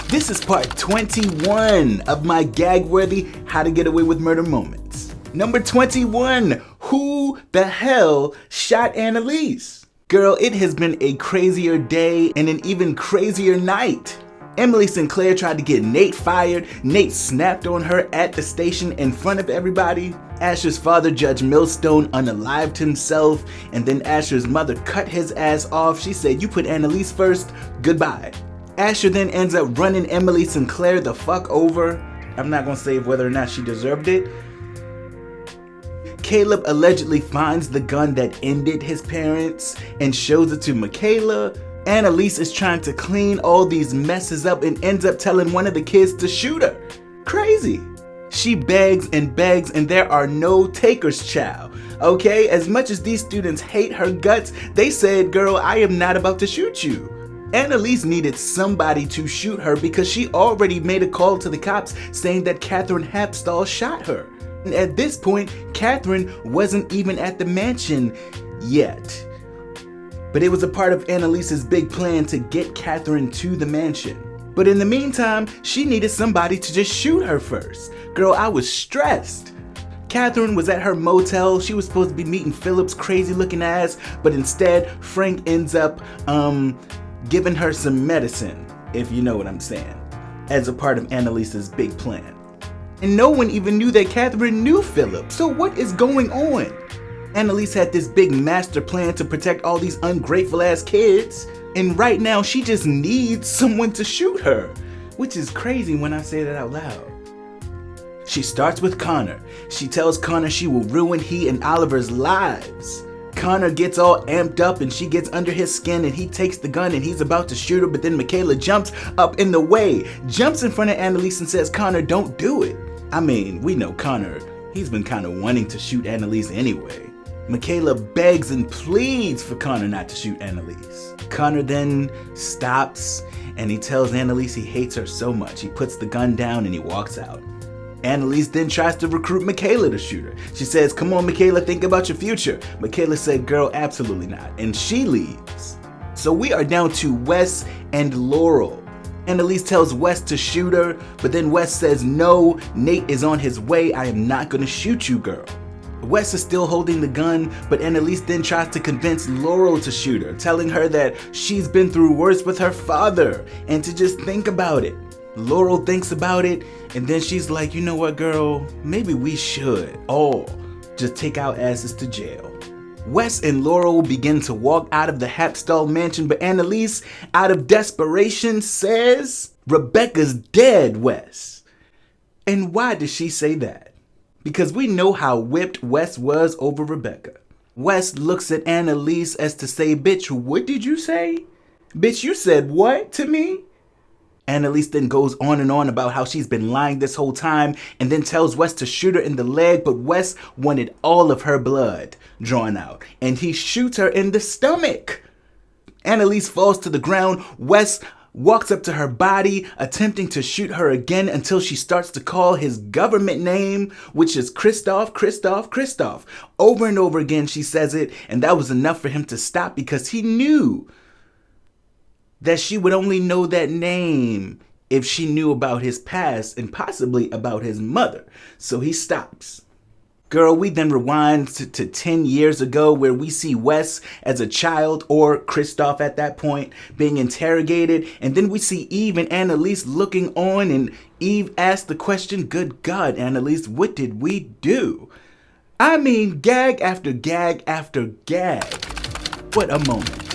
This is part 21 of my gag-worthy How to Get Away with Murder moments. Number 21, who the hell shot Annalise? Girl, it has been a crazier day and an even crazier night. Emily Sinclair tried to get Nate fired. Nate snapped on her at the station in front of everybody. Asher's father, Judge Millstone, unalived himself, and then Asher's mother cut his ass off. She said, "You put Annalise first, goodbye." Asher then ends up running Emily Sinclair the fuck over. I'm not gonna say whether or not she deserved it. Caleb allegedly finds the gun that ended his parents and shows it to Michaela. Annalise is trying to clean all these messes up and ends up telling one of the kids to shoot her. Crazy. She begs and begs and there are no takers, child. Okay, as much as these students hate her guts, they said, "Girl, I am not about to shoot you." Annalise needed somebody to shoot her because she already made a call to the cops saying that Catherine Hapstall shot her. And at this point, Catherine wasn't even at the mansion yet. But it was a part of Annalise's big plan to get Catherine to the mansion. But in the meantime, she needed somebody to just shoot her first. Girl, I was stressed. Catherine was at her motel. She was supposed to be meeting Philip's crazy looking ass, but instead, Frank ends up, giving her some medicine, if you know what I'm saying, as a part of Annalise's big plan. And no one even knew that Catherine knew Philip, so what is going on? Annalise had this big master plan to protect all these ungrateful ass kids, and right now she just needs someone to shoot her, which is crazy when I say that out loud. She starts with Connor. She tells Connor she will ruin he and Oliver's lives. Connor gets all amped up and she gets under his skin and he takes the gun and he's about to shoot her, but then Michaela jumps up in the way, jumps in front of Annalise and says, "Connor, don't do it." I mean, we know Connor, he's been kind of wanting to shoot Annalise anyway. Michaela begs and pleads for Connor not to shoot Annalise. Connor then stops and he tells Annalise he hates her so much. He puts the gun down and he walks out. Annalise then tries to recruit Michaela to shoot her. She says, "Come on, Michaela, think about your future." Michaela said, "Girl, absolutely not." And she leaves. So we are down to Wes and Laurel. Annalise tells Wes to shoot her, but then Wes says, "No, Nate is on his way. I am not gonna shoot you, girl." Wes is still holding the gun, but Annalise then tries to convince Laurel to shoot her, telling her that she's been through worse with her father and to just think about it. Laurel thinks about it, and then she's like, "You know what, girl? Maybe we should all just take our asses to jail." Wes and Laurel begin to walk out of the Hapstall mansion, but Annalise, out of desperation, says, "Rebecca's dead, Wes." And why does she say that? Because we know how whipped Wes was over Rebecca. Wes looks at Annalise as to say, "Bitch, what did you say? Bitch, you said what to me?" Annalise then goes on and on about how she's been lying this whole time and then tells Wes to shoot her in the leg, but Wes wanted all of her blood drawn out and he shoots her in the stomach. Annalise falls to the ground. Wes walks up to her body, attempting to shoot her again until she starts to call his government name, which is Christoph, Christoph, Christoph. Over and over again she says it, and that was enough for him to stop because he knew that she would only know that name if she knew about his past and possibly about his mother. So he stops. Girl, we then rewind to 10 years ago where we see Wes as a child, or Christoph at that point, being interrogated. And then we see Eve and Annalise looking on, and Eve asks the question, "Good God, Annalise, what did we do?" I mean, gag after gag after gag. What a moment.